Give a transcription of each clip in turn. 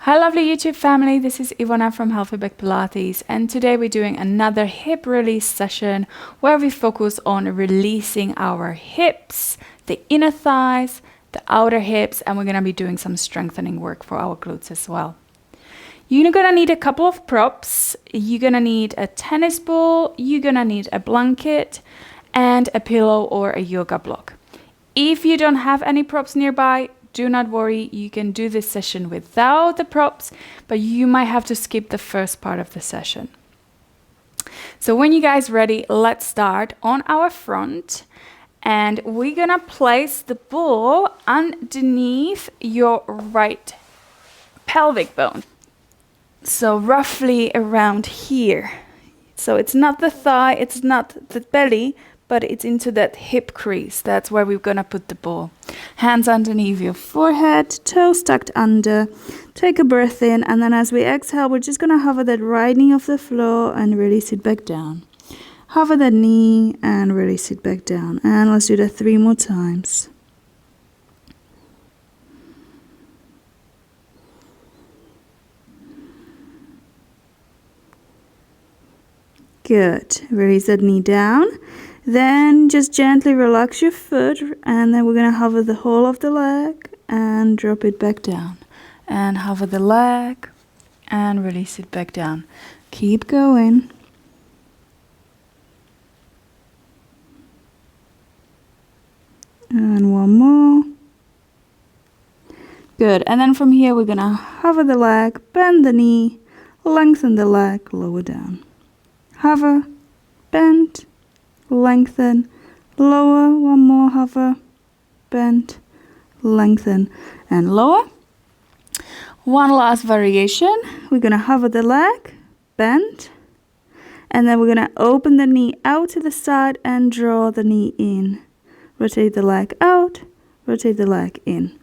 Hi lovely YouTube family, this is Ivona from Healthy Back Pilates, and today we're doing another hip release session where we focus on releasing our hips, the inner thighs, the outer hips, and we're going to be doing some strengthening work for our glutes as well. You're going to need a couple of props. You're going to need a tennis ball, you're going to need a blanket, and a pillow or a yoga block. If you don't have any props nearby, do not worry, you can do this session without the props, but you might have to skip the first part of the session. So when you guys ready, let's start on our front, and we're gonna place the ball underneath your right pelvic bone. So roughly around here. So it's not the thigh, it's not the belly, but it's into that hip crease. That's where we're gonna put the ball. Hands underneath your forehead, toes tucked under. Take a breath in, and then as we exhale, we're just gonna hover that right knee off the floor and release it back down. Hover that knee and release it back down. And let's do that 3 more times. Good. Release that knee down. Then just gently relax your foot, and then we're going to hover the whole of the leg and drop it back down. And hover the leg and release it back down. Keep going. And one more. Good. And then from here we're going to hover the leg, bend the knee, lengthen the leg, lower down. Hover, bend, lengthen, lower, one more, hover, bend, lengthen, and lower. One last variation. We're going to hover the leg, bend, and then we're going to open the knee out to the side and draw the knee in. Rotate the leg out, rotate the leg in.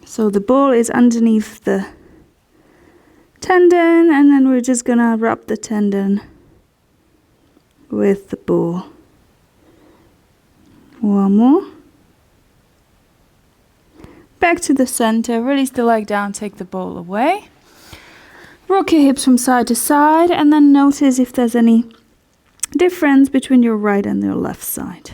So the ball is underneath the tendon, and then we're just gonna wrap the tendon with the ball. One more. Back to the center, release the leg down, take the ball away. Rock your hips from side to side, and then notice if there's any difference between your right and your left side.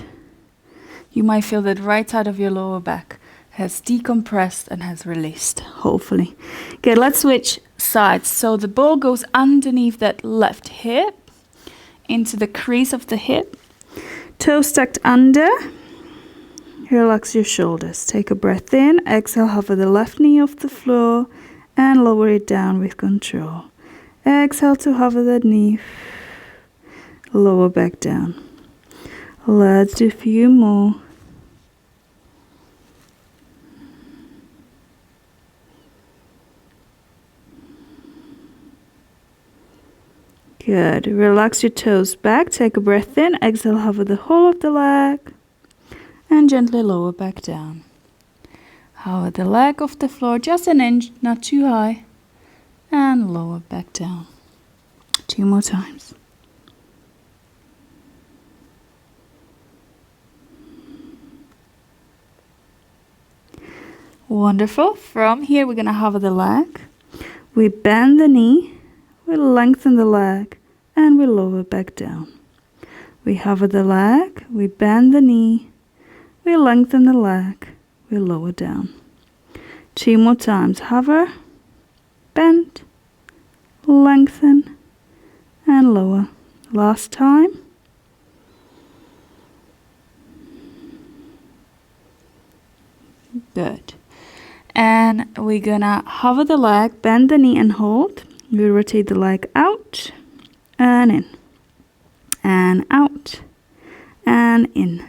You might feel that right side of your lower back has decompressed and has released, hopefully. Okay, let's switch sides. So the ball goes underneath that left hip, into the crease of the hip. Toes tucked under. Relax your shoulders. Take a breath in. Exhale, hover the left knee off the floor and lower it down with control. Exhale to hover that knee. Lower back down. Let's do a few more. Good. Relax your toes back. Take a breath in. Exhale, hover the whole of the leg. And gently lower back down. Hover the leg off the floor just an inch, not too high. And lower back down. 2 more times. Wonderful. From here, we're going to hover the leg. We bend the knee. We lengthen the leg and we lower back down. We hover the leg, we bend the knee, we lengthen the leg, we lower down. 2 more times. Hover, bend, lengthen, and lower. Last time. Good. And we're gonna hover the leg, bend the knee and hold. We rotate the leg out and in, and out and in,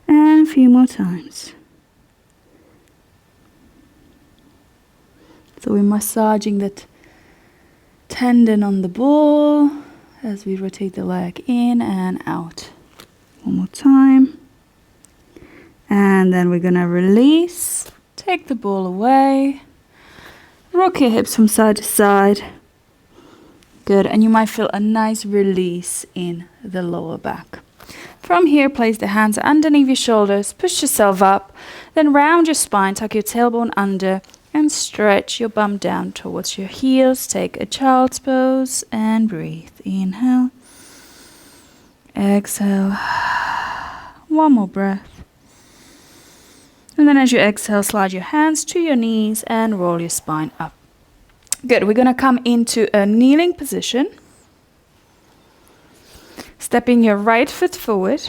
and a few more times. So we're massaging that tendon on the ball as we rotate the leg in and out. One more time. And then we're gonna release, take the ball away. Rock your hips from side to side. Good, and you might feel a nice release in the lower back. From here, place the hands underneath your shoulders, push yourself up, then round your spine, tuck your tailbone under, and stretch your bum down towards your heels. Take a child's pose and breathe. Inhale. Exhale. One more breath. And then as you exhale, slide your hands to your knees and roll your spine up. Good. We're going to come into a kneeling position. Stepping your right foot forward.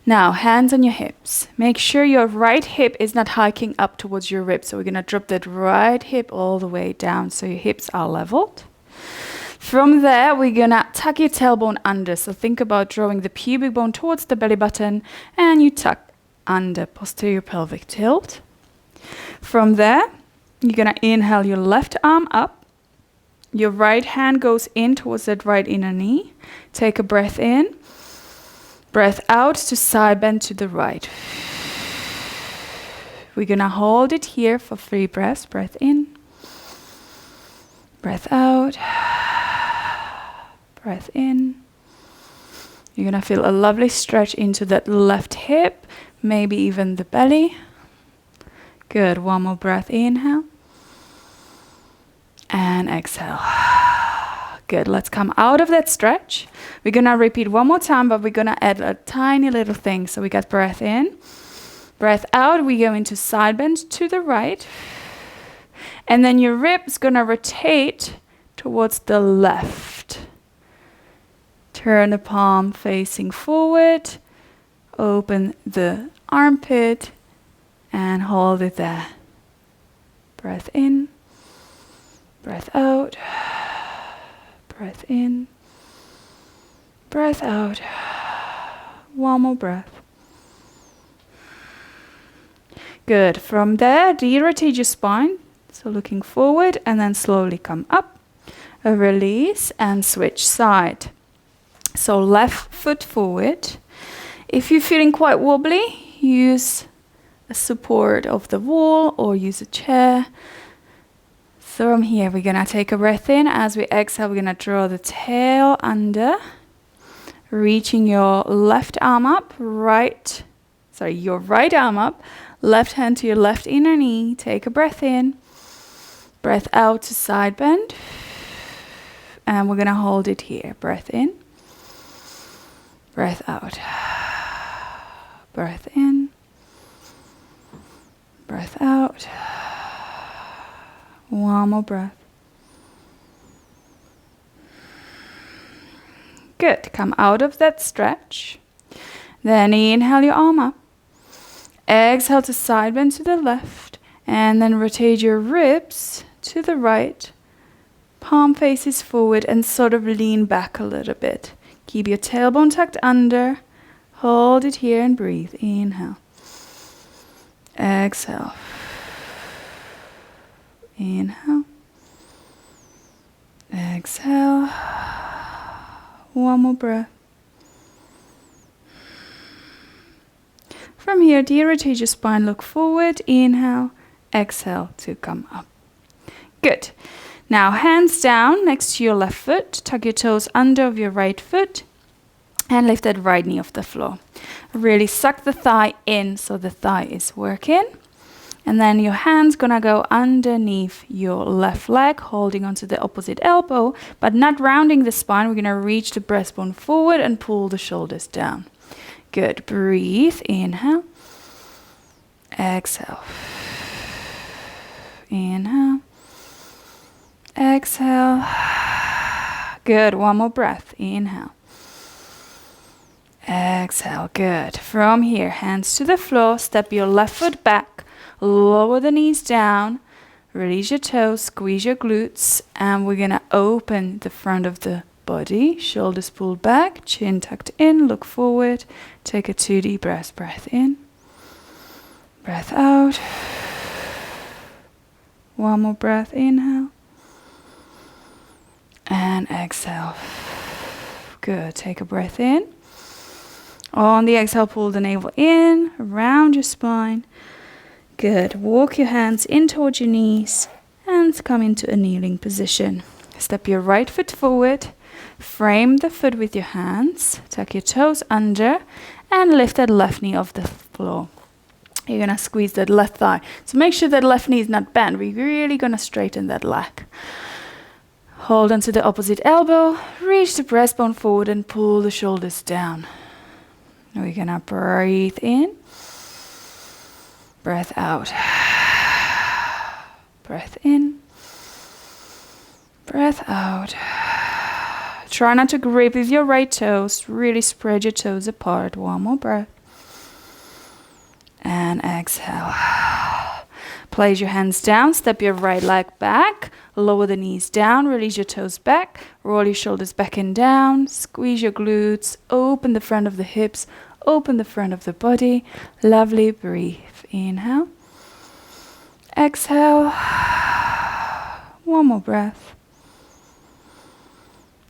Now, hands on your hips. Make sure your right hip is not hiking up towards your ribs. So we're going to drop that right hip all the way down so your hips are leveled. From there, we're going to tuck your tailbone under. So think about drawing the pubic bone towards the belly button and you tuck under, posterior pelvic tilt. From there, you're going to inhale your left arm up. Your right hand goes in towards that right inner knee. Take a breath in. Breath out to side bend to the right. We're going to hold it here for 3 breaths. Breath in. Breath out. Breath in. You're going to feel a lovely stretch into that left hip, maybe even the belly. Good. One more breath. Inhale. And exhale. Good. Let's come out of that stretch. We're going to repeat one more time, but we're going to add a tiny little thing. So we got breath in. Breath out. We go into side bend to the right. And then your ribs going to rotate towards the left. Turn the palm facing forward. Open the armpit and hold it there. Breath in. Breath out. Breath in. Breath out. One more breath. Good. From there, de-rotate your spine. So looking forward and then slowly come up. A release and switch side. So left foot forward. If you're feeling quite wobbly, use a support of the wall or use a chair. From here, we're going to take a breath in. As we exhale, we're going to draw the tail under. Reaching your left arm up, your right arm up. Left hand to your left inner knee. Take a breath in. Breath out to side bend. And we're going to hold it here. Breath in. Breath out. Breath in. Breath out. One more breath. Good. Come out of that stretch. Then inhale your arm up. Exhale to side bend to the left. And then rotate your ribs to the right. Palm faces forward and sort of lean back a little bit. Keep your tailbone tucked under. Hold it here and breathe. Inhale. Exhale. Inhale. Exhale. One more breath. From here, de-rotate your spine, look forward. Inhale. Exhale to come up. Good. Now hands down next to your left foot. Tuck your toes under of your right foot. And lift that right knee off the floor. Really suck the thigh in so the thigh is working. And then your hand's gonna go underneath your left leg, holding onto the opposite elbow, but not rounding the spine. We're gonna reach the breastbone forward and pull the shoulders down. Good. Breathe. Inhale. Exhale. Inhale. Exhale. Good. One more breath. Inhale. Exhale. Good. From here, hands to the floor. Step your left foot back. Lower the knees down. Release your toes. Squeeze your glutes. And we're going to open the front of the body. Shoulders pulled back. Chin tucked in. Look forward. Take a 2 deep breaths. Breath in. Breath out. One more breath. Inhale. And exhale. Good. Take a breath in. On the exhale, pull the navel in, around your spine. Good. Walk your hands in towards your knees and come into a kneeling position. Step your right foot forward. Frame the foot with your hands. Tuck your toes under and lift that left knee off the floor. You're going to squeeze that left thigh. So make sure that left knee is not bent. We're really going to straighten that leg. Hold onto the opposite elbow. Reach the breastbone forward and pull the shoulders down. We're going to breathe in. Breath out. Breath in. Breath out. Try not to grip with your right toes. Really spread your toes apart. One more breath. And exhale. Place your hands down. Step your right leg back. Lower the knees down. Release your toes back. Roll your shoulders back and down. Squeeze your glutes. Open the front of the hips. Open the front of the body. Lovely. Breathe. Inhale. Exhale. One more breath.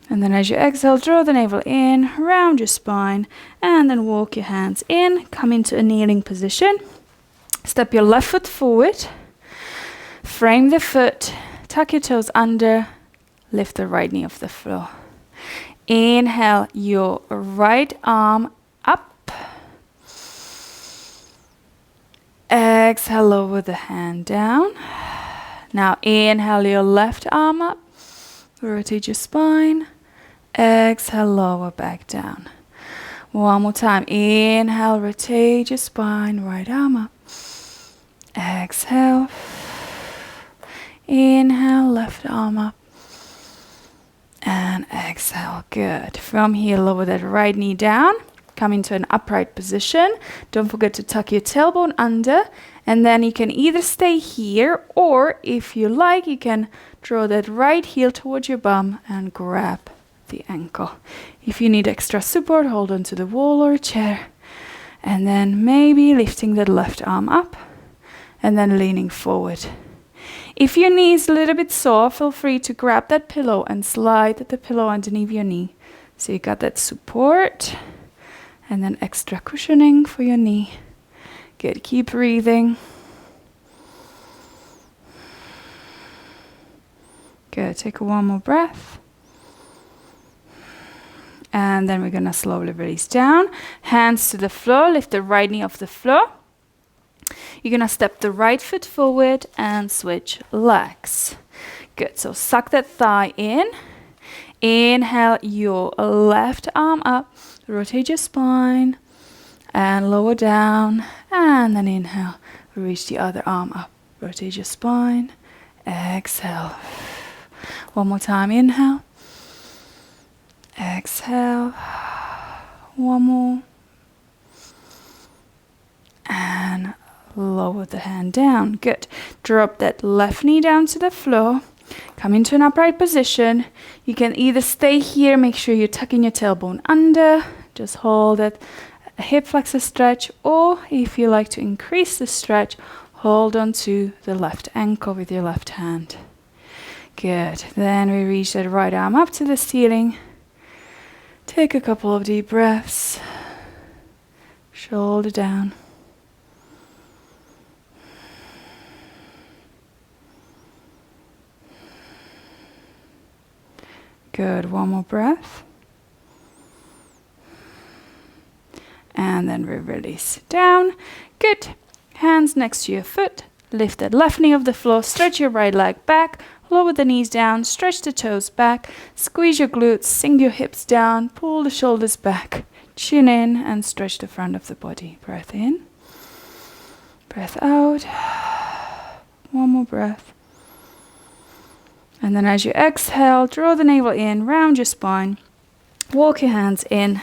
And then as you exhale, draw the navel in, round your spine, and then walk your hands in. Come into a kneeling position. Step your left foot forward. Frame the foot. Tuck your toes under. Lift the right knee off the floor. Inhale your right arm up. Exhale, lower the hand down. Now inhale your left arm up. Rotate your spine. Exhale, lower back down. One more time. Inhale, rotate your spine, right arm up. Exhale. Inhale, left arm up. And exhale. Good. From here, lower that right knee down. Come into an upright position. Don't forget to tuck your tailbone under. And then you can either stay here, or if you like, you can draw that right heel towards your bum and grab the ankle. If you need extra support, hold on to the wall or a chair. And then maybe lifting that left arm up and then leaning forward. If your knee is a little bit sore, feel free to grab that pillow and slide the pillow underneath your knee. So you got that support and then extra cushioning for your knee. Good. Keep breathing. Good. Take one more breath. And then we're going to slowly release down. Hands to the floor. Lift the right knee off the floor. You're going to step the right foot forward and switch legs. Good. So suck that thigh in. Inhale your left arm up. Rotate your spine. And lower down. And then inhale. Reach the other arm up. Rotate your spine. Exhale. One more time. Inhale. Exhale. One more. And lower the hand down. Good. Drop that left knee down to the floor. Come into an upright position. You can either stay here, make sure you're tucking your tailbone under. Just hold it. A hip flexor stretch, or if you like to increase the stretch, hold on to the left ankle with your left hand. Good. Then we reach that right arm up to the ceiling. Take a couple of deep breaths. Shoulder down. Good. One more breath. And then we release down. Good. Hands next to your foot. Lift that left knee off the floor. Stretch your right leg back. Lower the knees down. Stretch the toes back. Squeeze your glutes. Sink your hips down. Pull the shoulders back. Chin in and stretch the front of the body. Breath in. Breath out. One more breath. And then as you exhale, draw the navel in. Round your spine. Walk your hands in.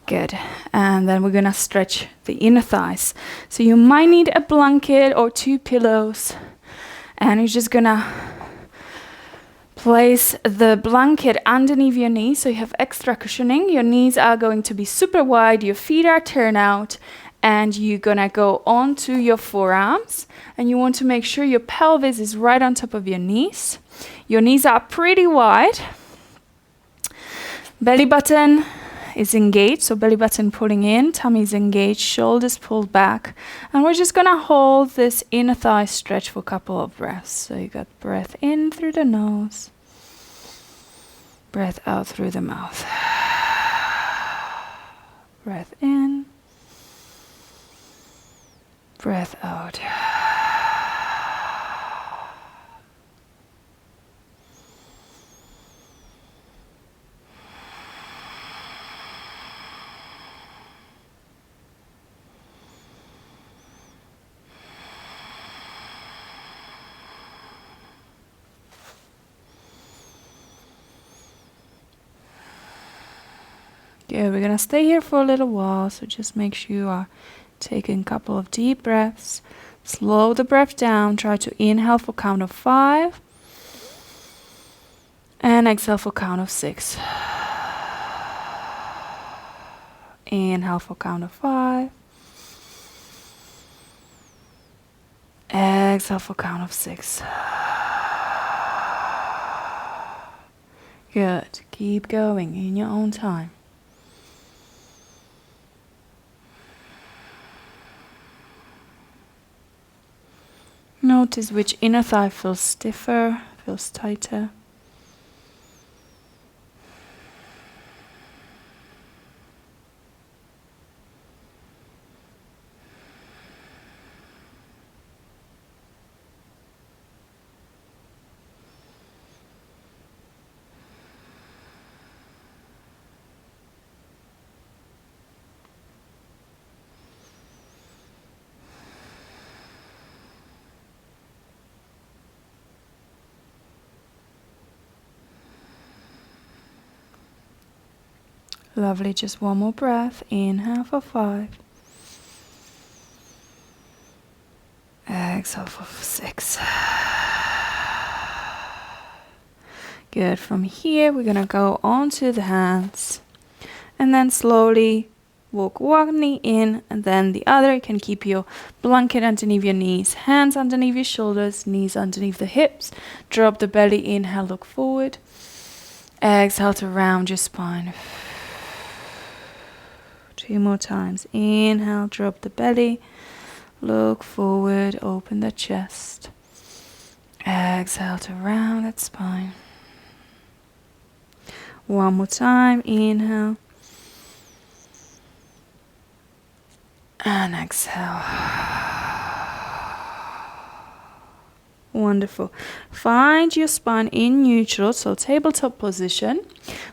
Good. And then we're going to stretch the inner thighs. So you might need a blanket or 2 pillows. And you're just going to place the blanket underneath your knees so you have extra cushioning. Your knees are going to be super wide. Your feet are turned out. And you're going to go onto your forearms. And you want to make sure your pelvis is right on top of your knees. Your knees are pretty wide. Belly button is engaged, so belly button pulling in, tummy is engaged, shoulders pulled back. And we're just going to hold this inner thigh stretch for a couple of breaths. So you got breath in through the nose. Breath out through the mouth. Breath in. Breath out. Good, we're gonna stay here for a little while, so just make sure you are taking a couple of deep breaths. Slow the breath down, try to inhale for count of 5 and exhale for count of 6. Inhale for count of 5. Exhale for count of 6. Good, keep going in your own time. Notice which inner thigh feels stiffer, feels tighter. Lovely, just one more breath. Inhale for 5. Exhale for 6. Good, from here we're gonna go onto the hands and then slowly walk one knee in and then the other. You can keep your blanket underneath your knees, hands underneath your shoulders, knees underneath the hips. Drop the belly, inhale, look forward. Exhale to round your spine. 2 more times. Inhale, drop the belly, look forward, open the chest. Exhale to round that spine. One more time. Inhale. And exhale. Wonderful. Find your spine in neutral, so tabletop position.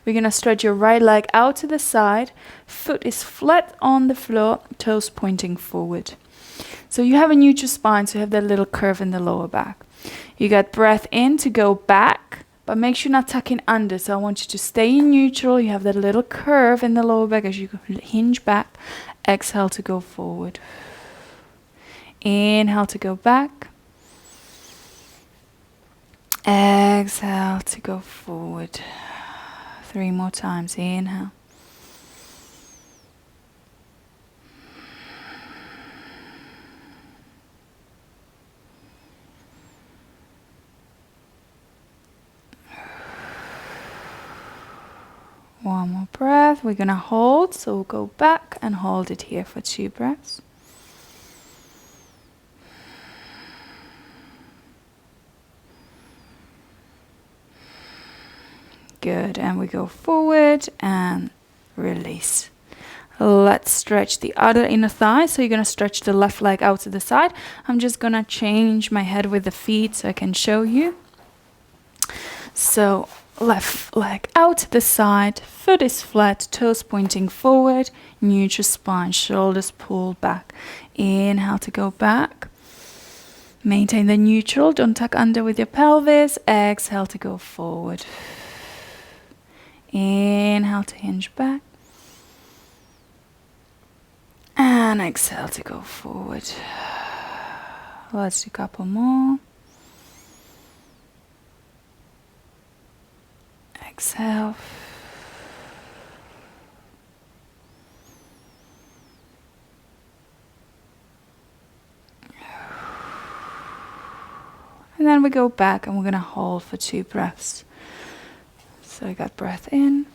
We're going to stretch your right leg out to the side. Foot is flat on the floor, toes pointing forward. So you have a neutral spine, so you have that little curve in the lower back. You got breath in to go back, but make sure you're not tucking under. So I want you to stay in neutral. You have that little curve in the lower back as you hinge back. Exhale to go forward. Inhale to go back. Exhale to go forward. 3 more times. Inhale. One more breath. We're going to hold, so we'll go back and hold it here for 2 breaths. Good, and we go forward and release. Let's stretch the other inner thigh. So you're going to stretch the left leg out to the side. I'm just going to change my head with the feet so I can show you. So left leg out to the side, foot is flat, toes pointing forward, neutral spine, shoulders pulled back. Inhale to go back. Maintain the neutral, don't tuck under with your pelvis. Exhale to go forward. Inhale to hinge back. And exhale to go forward. Let's do a couple more. Exhale. And then we go back and we're going to hold for 2 breaths. So I got breath in,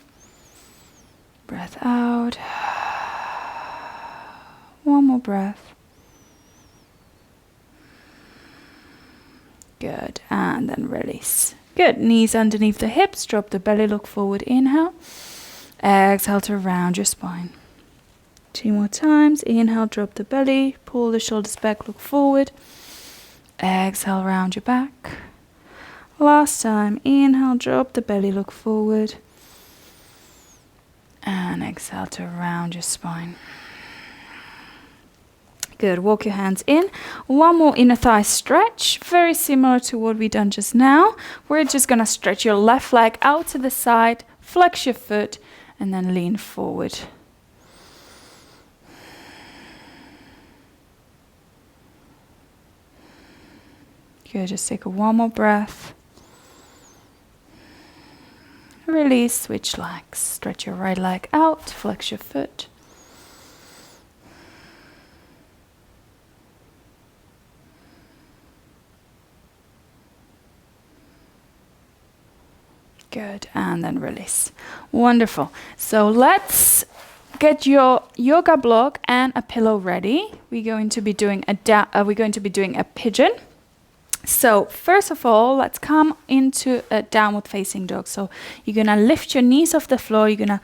breath out. One more breath. Good, and then release. Good, knees underneath the hips, drop the belly, look forward, inhale. Exhale to round your spine. 2 more times, inhale, drop the belly, pull the shoulders back, look forward. Exhale, round your back. Last time, inhale, drop the belly, look forward. And exhale to round your spine. Good, walk your hands in. One more inner thigh stretch, very similar to what we done just now. We're just gonna stretch your left leg out to the side, flex your foot, and then lean forward. Good, just take one more breath. Release, switch legs. Stretch your right leg out, flex your foot. Good, and then release. Wonderful. So let's get your yoga block and a pillow ready. We're going to be doing a pigeon. So first of all, let's come into a downward facing dog. So you're gonna lift your knees off the floor. You're gonna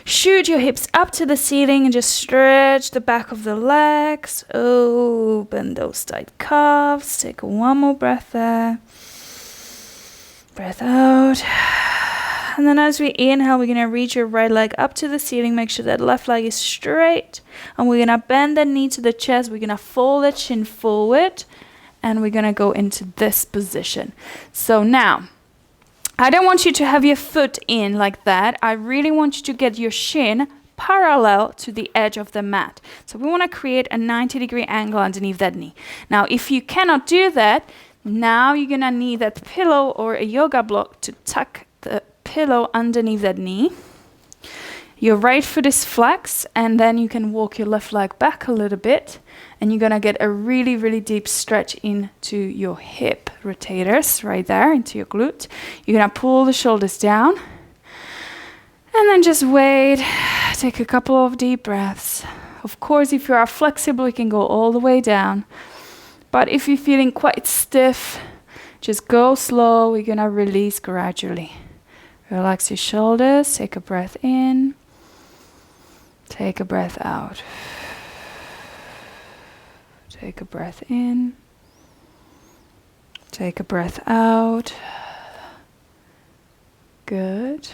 shoot your hips up to the ceiling and just stretch the back of the legs. Open those tight calves. Take one more breath there. Breath out. And then as we inhale, we're going to reach your right leg up to the ceiling. Make sure that left leg is straight. And we're going to bend the knee to the chest. We're going to fold the chin forward. And we're going to go into this position. So now, I don't want you to have your foot in like that. I really want you to get your shin parallel to the edge of the mat. So we want to create a 90-degree angle underneath that knee. Now, if you cannot do that, now you're gonna need that pillow or a yoga block to tuck the pillow underneath that knee. Your right foot is flexed, and then you can walk your left leg back a little bit, and you're gonna get a really, really deep stretch into your hip rotators right there, into your glute. You're gonna pull the shoulders down, and then just wait. Take a couple of deep breaths. Of course, if you are flexible, you can go all the way down. But if you're feeling quite stiff, just go slow. We're gonna release gradually. Relax your shoulders, take a breath in, take a breath out. Take a breath in, take a breath out. Good.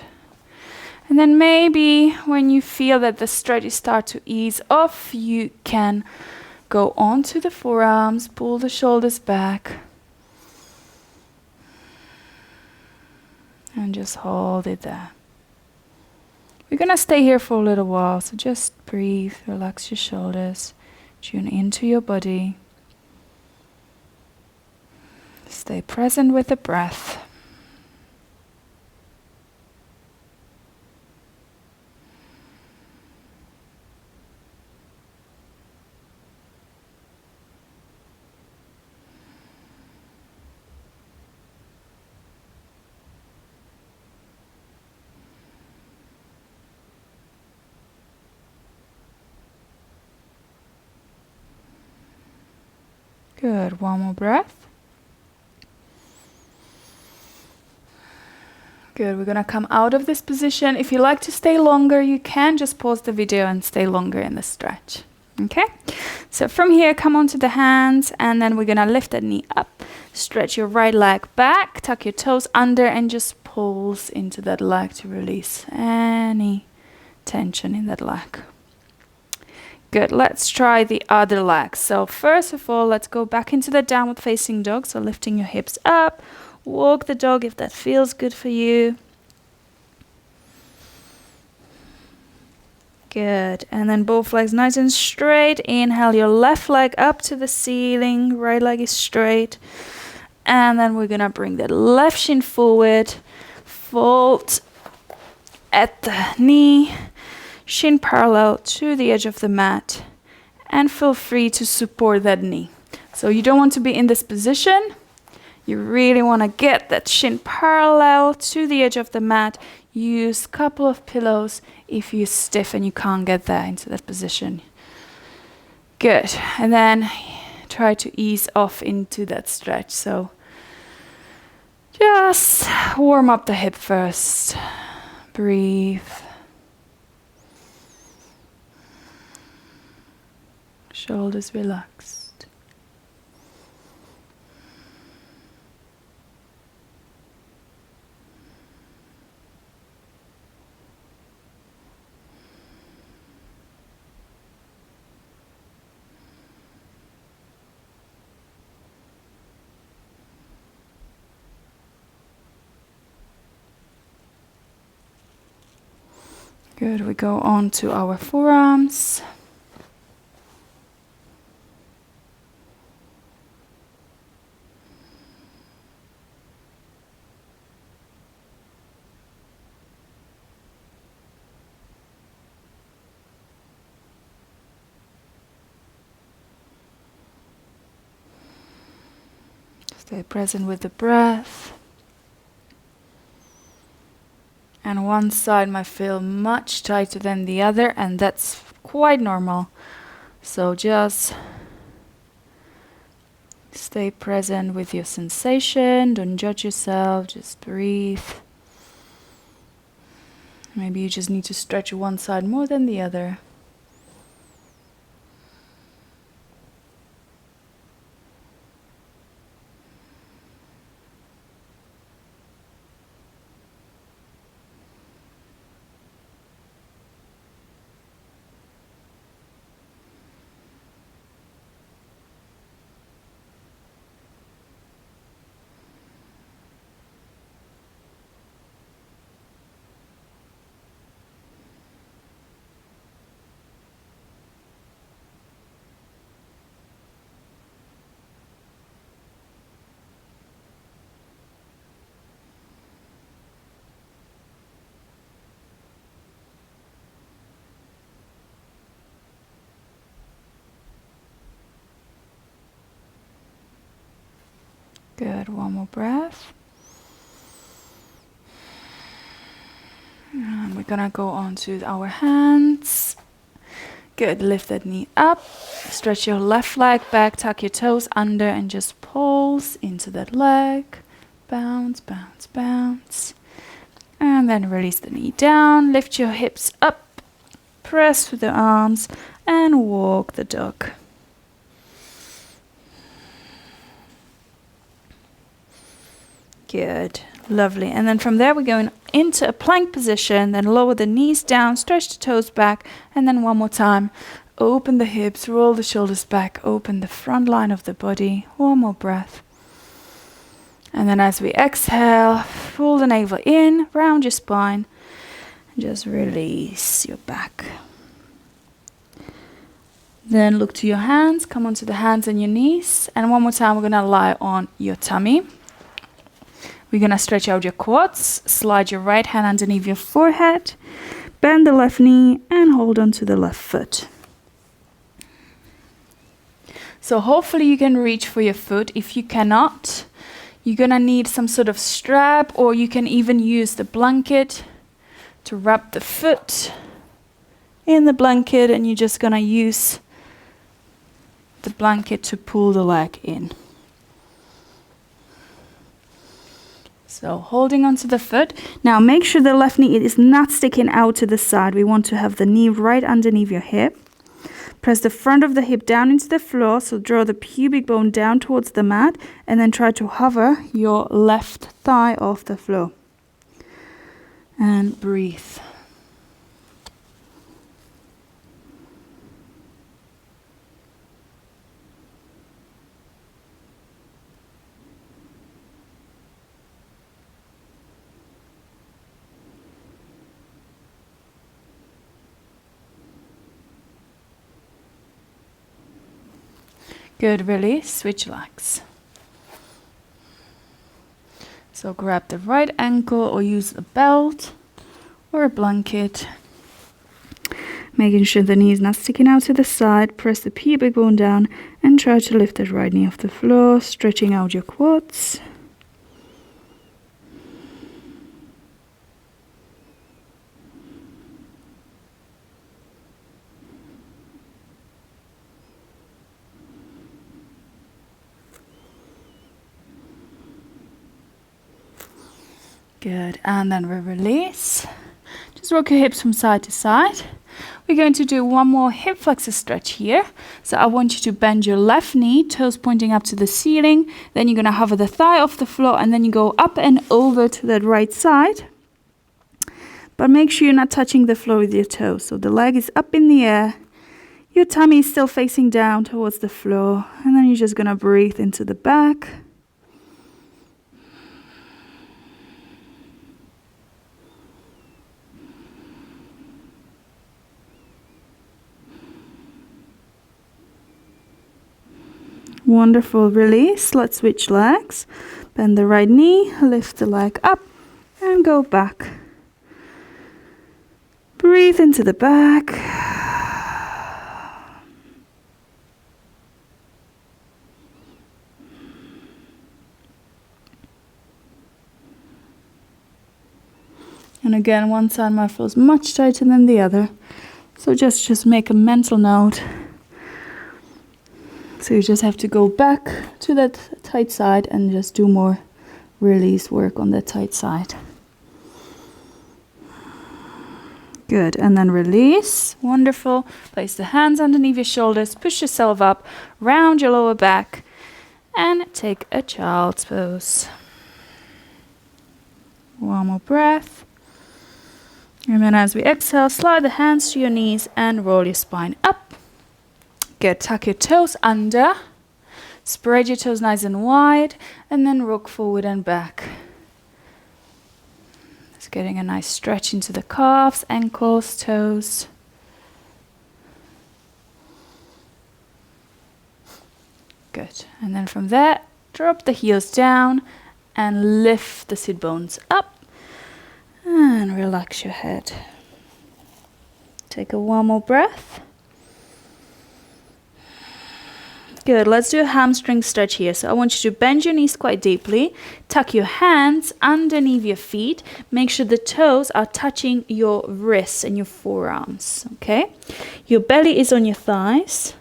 And then maybe when you feel that the stretches start to ease off, you can go onto the forearms, pull the shoulders back, and just hold it there. We're gonna stay here for a little while, so just breathe, relax your shoulders, tune into your body. Stay present with the breath. Good, one more breath. Good, we're gonna come out of this position. If you like to stay longer, you can just pause the video and stay longer in the stretch. Okay, so from here, come onto the hands, and then we're gonna lift that knee up, stretch your right leg back, tuck your toes under, and just pulse into that leg to release any tension in that leg. Good, let's try the other leg. So first of all, let's go back into the downward facing dog. So lifting your hips up, walk the dog if that feels good for you. Good, and then both legs nice and straight. Inhale your left leg up to the ceiling, right leg is straight. And then we're gonna bring that left shin forward, fold at the knee, shin parallel to the edge of the mat, and feel free to support that knee. So you don't want to be in this position. You really want to get that shin parallel to the edge of the mat. Use a couple of pillows if you're stiff and you can't get there into that position. Good. And then try to ease off into that stretch. So Just warm up the hip first. Breathe. Shoulders relaxed. Good, we go on to our forearms. Stay present with the breath. And one side might feel much tighter than the other, and that's quite normal. So just stay present with your sensation. Don't judge yourself, just breathe. Maybe you just need to stretch one side more than the other. Good, one more breath. And we're gonna go on to our hands. Good, lift that knee up. Stretch your left leg back, tuck your toes under and just pulse into that leg. Bounce, bounce, bounce. And then release the knee down. Lift your hips up. Press with the arms and walk the dog. Good, lovely. And then from there we're going into a plank position, then lower the knees down, stretch the toes back, and then one more time. Open the hips, roll the shoulders back, open the front line of the body. One more breath. And then as we exhale, pull the navel in, round your spine, and just release your back. Then look to your hands, come onto the hands and your knees. And one more time, we're gonna lie on your tummy. We're going to stretch out your quads, slide your right hand underneath your forehead, bend the left knee and hold on to the left foot. So hopefully you can reach for your foot. If you cannot, you're going to need some sort of strap, or you can even use the blanket to wrap the foot in the blanket, and you're just going to use the blanket to pull the leg in. So holding onto the foot. Now make sure the left knee is not sticking out to the side. We want to have the knee right underneath your hip. Press the front of the hip down into the floor. So draw the pubic bone down towards the mat and then try to hover your left thigh off the floor. And breathe. Good, release, switch legs. So grab the right ankle or use a belt or a blanket. Making sure the knee is not sticking out to the side. Press the pubic bone down and try to lift that right knee off the floor, stretching out your quads. Good, and then we release. Just rock your hips from side to side. We're going to do one more hip flexor stretch here. So I want you to bend your left knee, toes pointing up to the ceiling. Then you're going to hover the thigh off the floor, and then you go up and over to that right side. But make sure you're not touching the floor with your toes. So the leg is up in the air. Your tummy is still facing down towards the floor. And then you're just going to breathe into the back. Wonderful. Release. Let's switch legs. Bend the right knee, lift the leg up, and go back. Breathe into the back. And again, one side might feel much tighter than the other. So just make a mental note. So you just have to go back to that tight side and just do more release work on that tight side. Good, and then release. Wonderful. Place the hands underneath your shoulders, push yourself up, round your lower back, and take a child's pose. One more breath. And then as we exhale, slide the hands to your knees and roll your spine up. Good, tuck your toes under, spread your toes nice and wide, and then rock forward and back. Just getting a nice stretch into the calves, ankles, toes. Good, and then from there, drop the heels down and lift the sit bones up and relax your head. Take one more breath. Good, let's do a hamstring stretch here. So I want you to bend your knees quite deeply, tuck your hands underneath your feet, make sure the toes are touching your wrists and your forearms, okay? Your belly is on your thighs.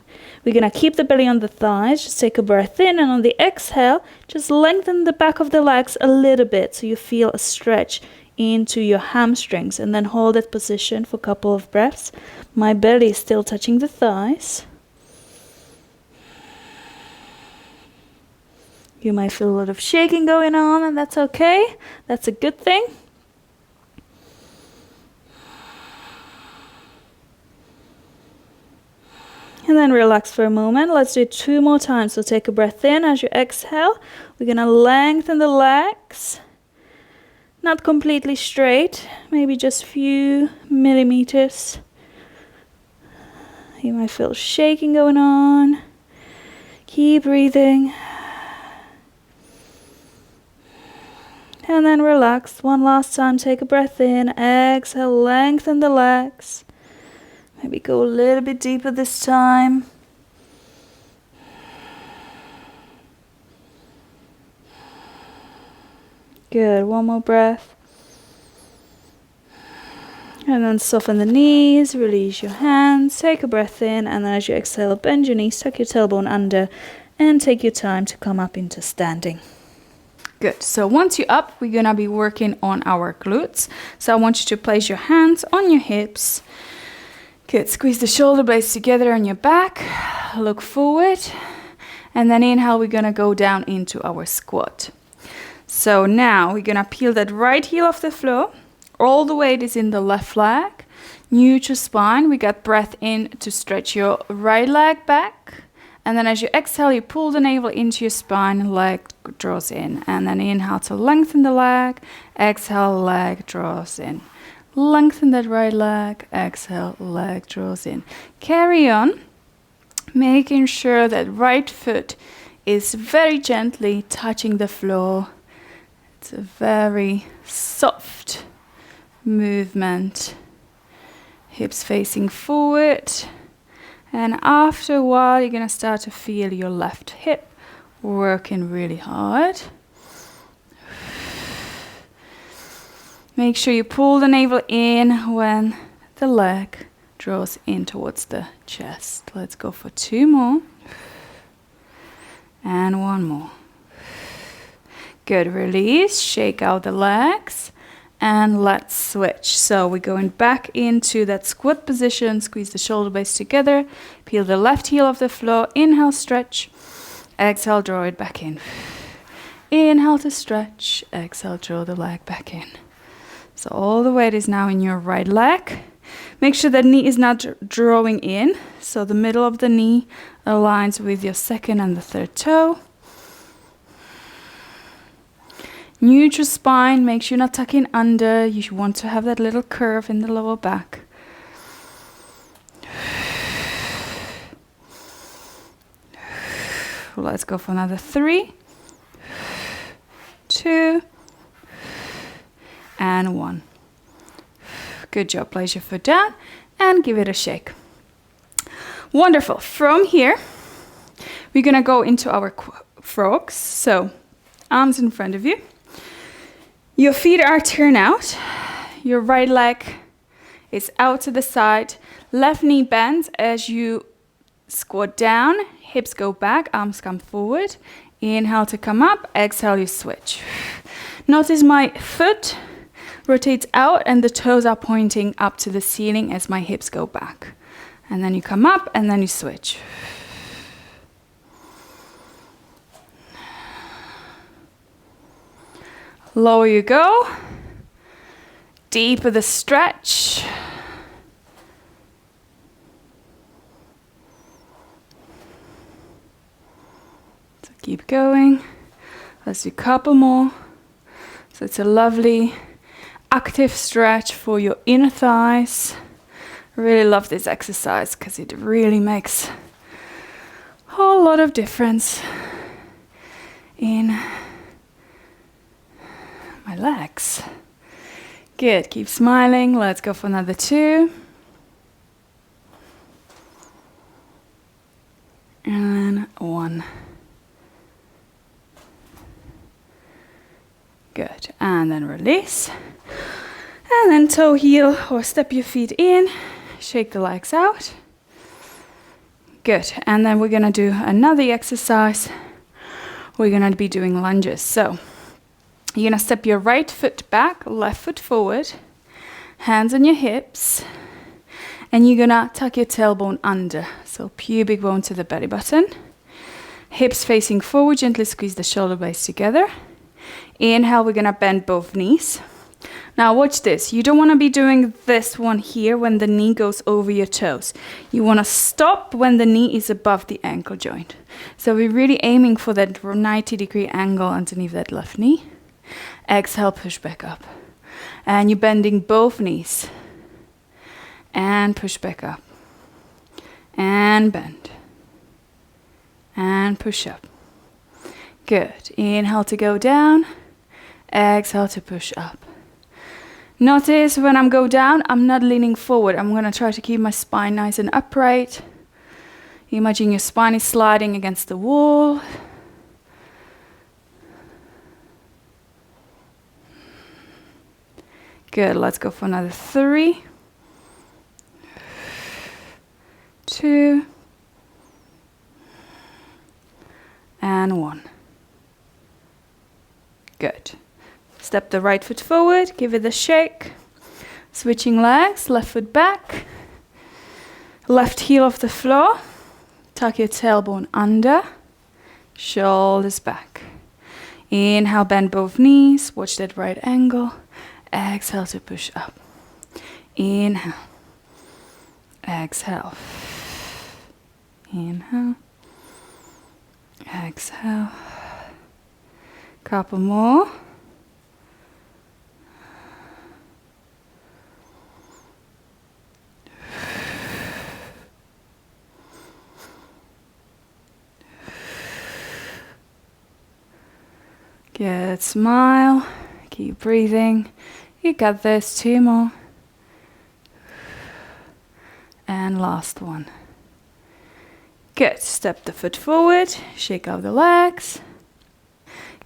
We're gonna keep the belly on the thighs, just take a breath in, and on the exhale, just lengthen the back of the legs a little bit so you feel a stretch into your hamstrings, and then hold that position for a couple of breaths. My belly is still touching the thighs. You might feel a lot of shaking going on, and that's okay. That's a good thing. And then relax for a moment. Let's do it 2 more times. So take a breath in as you exhale. We're going to lengthen the legs. Not completely straight, maybe just a few millimeters. You might feel shaking going on. Keep breathing. And then relax. One last time, take a breath in, exhale, lengthen the legs. Maybe go a little bit deeper this time. Good, one more breath. And then soften the knees, release your hands, take a breath in, and then as you exhale, bend your knees, tuck your tailbone under, and take your time to come up into standing. Good, so once you're up, we're gonna be working on our glutes. So I want you to place your hands on your hips. Good, squeeze the shoulder blades together on your back, look forward, and then inhale, we're gonna go down into our squat. So now we're gonna peel that right heel off the floor, all the weight is in the left leg, neutral spine, we got breath in to stretch your right leg back. And then as you exhale, you pull the navel into your spine, leg draws in. And then inhale to lengthen the leg, exhale, leg draws in. Lengthen that right leg, exhale, leg draws in. Carry on, making sure that right foot is very gently touching the floor. It's a very soft movement. Hips facing forward. And after a while, you're going to start to feel your left hip working really hard. Make sure you pull the navel in when the leg draws in towards the chest. Let's go for 2 more. And 1 more. Good, release, shake out the legs, and let's switch. So we're going back into that squat position, squeeze the shoulder blades together, peel the left heel off the floor, inhale, stretch, exhale, draw it back in. Inhale to stretch, exhale, draw the leg back in. So all the weight is now in your right leg. Make sure that knee is not drawing in, so the middle of the knee aligns with your second and the third toe. Neutral spine, make sure you're not tucking under. You want to have that little curve in the lower back. Let's go for another 3, 2, and 1. Good job. Place your foot down and give it a shake. Wonderful. From here, we're going to go into our frogs. So, arms in front of you. Your feet are turned out. Your right leg is out to the side. Left knee bends as you squat down. Hips go back, arms come forward. Inhale to come up. Exhale, you switch. Notice my foot rotates out and the toes are pointing up to the ceiling as my hips go back. And then you come up and then you switch. Lower you go. Deeper the stretch. So keep going. Let's do a couple more. So it's a lovely active stretch for your inner thighs. I really love this exercise because it really makes a whole lot of difference in my legs. Good, keep smiling. Let's go for another 2. And 1. Good, and then release. And then toe heel or step your feet in. Shake the legs out. Good, and then we're gonna do another exercise. We're gonna be doing lunges. So you're gonna step your right foot back, left foot forward, hands on your hips, and you're gonna tuck your tailbone under. So pubic bone to the belly button. Hips facing forward, gently squeeze the shoulder blades together. Inhale, we're gonna bend both knees. Now watch this. You don't wanna be doing this one here when the knee goes over your toes. You wanna stop when the knee is above the ankle joint. So we're really aiming for that 90-degree angle underneath that left knee. Exhale, push back up. And you're bending both knees. And push back up. And bend. And push up. Good. Inhale to go down. Exhale to push up. Notice when I'm go down, I'm not leaning forward. I'm going to try to keep my spine nice and upright. Imagine your spine is sliding against the wall. Good, let's go for another 3, 2, and 1. Good. Step the right foot forward, give it a shake. Switching legs, left foot back. Left heel off the floor. Tuck your tailbone under. Shoulders back. Inhale, bend both knees. Watch that right angle. Exhale to push up. Inhale. Exhale. Inhale. Exhale. Couple more. Good, smile. Keep breathing. You got this. 2 more. And last one. Good. Step the foot forward. Shake out the legs.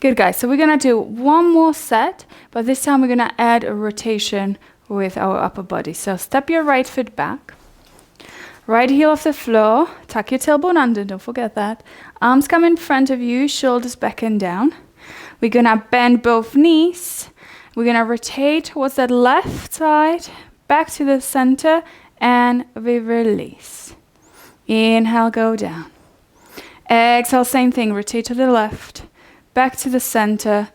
Good, guys. So we're going to do one more set, but this time we're going to add a rotation with our upper body. So step your right foot back. Right heel off the floor. Tuck your tailbone under. Don't forget that. Arms come in front of you. Shoulders back and down. We're gonna bend both knees. We're gonna rotate towards that left side, back to the center, and we release. Inhale, go down. Exhale, same thing, rotate to the left, back to the center,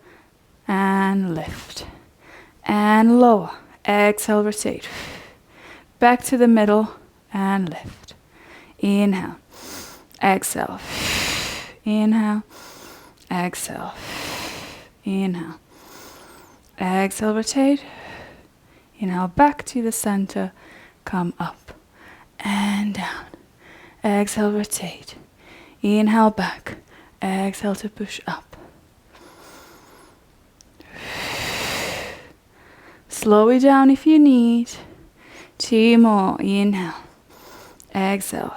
and lift. And lower. Exhale, rotate. Back to the middle, and lift. Inhale. Exhale. Inhale. Exhale. Inhale. Exhale, rotate. Inhale, back to the center. Come up and down. Exhale, rotate. Inhale, back. Exhale to push up. Slow it down if you need. 2 more. Inhale. Exhale.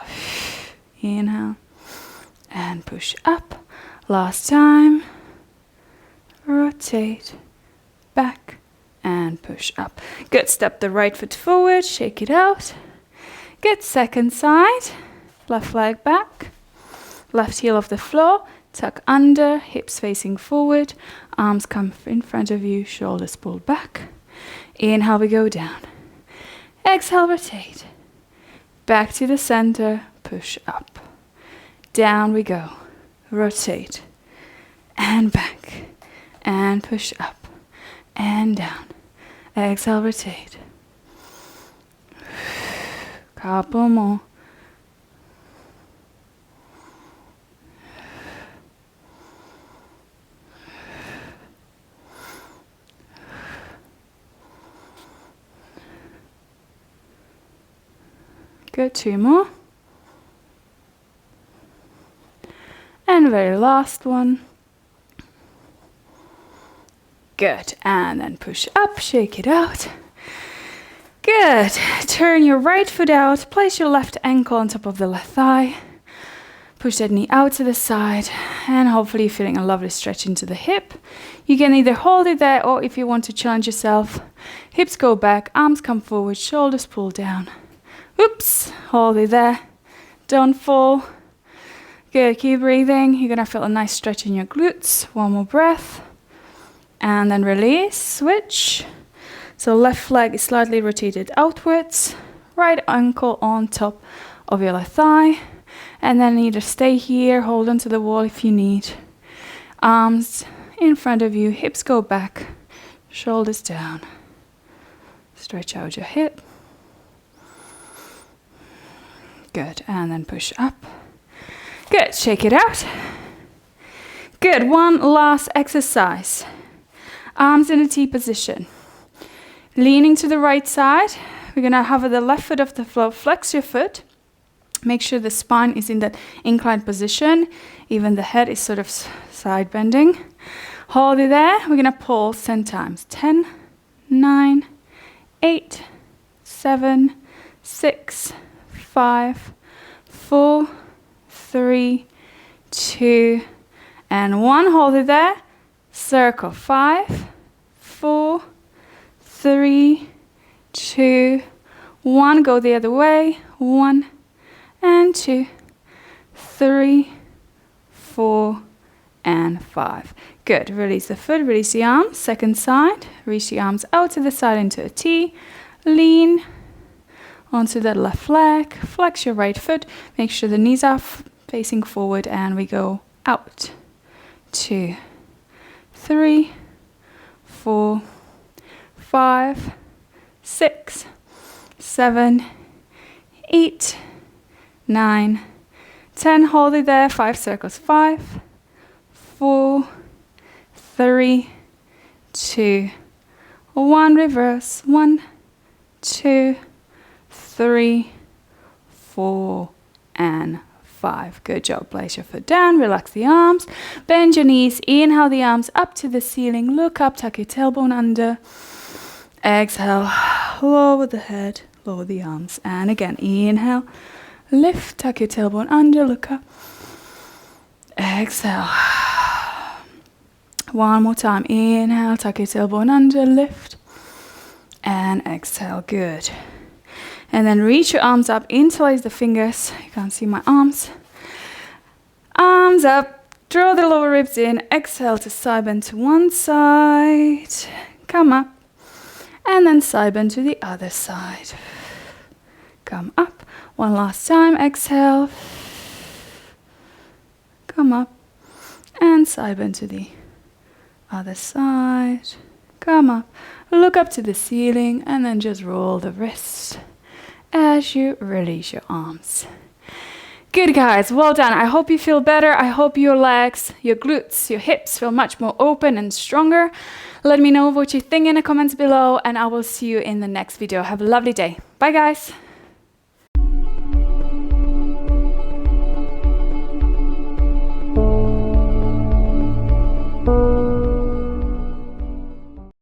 Inhale. And push up. Last time. Rotate. Back. And push up. Good. Step the right foot forward. Shake it out. Good. Second side. Left leg back. Left heel off the floor. Tuck under. Hips facing forward. Arms come in front of you. Shoulders pulled back. Inhale, we go down. Exhale, rotate. Back to the center, push up. Down we go. Rotate. And back. And push up. And down. Exhale, rotate. Couple more. Good, 2 more. And very last one. Good, and then push up, shake it out. Good, turn your right foot out, place your left ankle on top of the left thigh. Push that knee out to the side, and hopefully you're feeling a lovely stretch into the hip. You can either hold it there, or if you want to challenge yourself, hips go back, arms come forward, shoulders pull down. Oops, hold it there. Don't fall. Good, keep breathing. You're gonna feel a nice stretch in your glutes. 1 more breath. And then release, switch. So left leg is slightly rotated outwards. Right ankle on top of your left thigh. And then either stay here, hold onto the wall if you need. Arms in front of you, hips go back, shoulders down. Stretch out your hip. Good, and then push up. Good, shake it out. Good, one last exercise. Arms in a T position. Leaning to the right side. We're gonna hover the left foot off the floor, flex your foot. Make sure the spine is in that inclined position. Even the head is sort of side bending. Hold it there. We're gonna pulse 10 times. 10, 9, 8, 7, 6, 5, 4, 3, 2, and 1. Hold it there. Circle. 5, 4, 3, 2, 1. Go the other way. 1 and 2, 3, 4, and 5. Good. Release the foot, release the arms. Second side. Reach the arms out to the side into a T. Lean onto that left leg, flex your right foot, make sure the knees are facing forward, and we go out. 2, 3, 4, 5, 6, 7, 8, 9, 10. Hold it there. 5 circles. 5, 4, 3, 2, 1. Reverse. 1, 2, 3, 4, and 5. Good job. Place your foot down. Relax the arms. Bend your knees. Inhale the arms up to the ceiling. Look up. Tuck your tailbone under. Exhale. Lower the head. Lower the arms. And again, inhale. Lift. Tuck your tailbone under. Look up. Exhale. One more time. Inhale. Tuck your tailbone under. Lift. And exhale. Good. And then reach your arms up, interlace the fingers. You can't see my arms. Arms up, Draw the lower ribs in. Exhale to side bend to one side. Come up. And then side bend to the other side. Come up. One last time. Exhale. Come up. And side bend to the other side. Come up. Look up to the ceiling and then just roll the wrists as you release your arms. Good, guys. Well done. I hope you feel better. I hope your legs, your glutes, your hips feel much more open and stronger. Let me know what you think in the comments below, and I will see you in the next video. Have a lovely day. Bye, guys.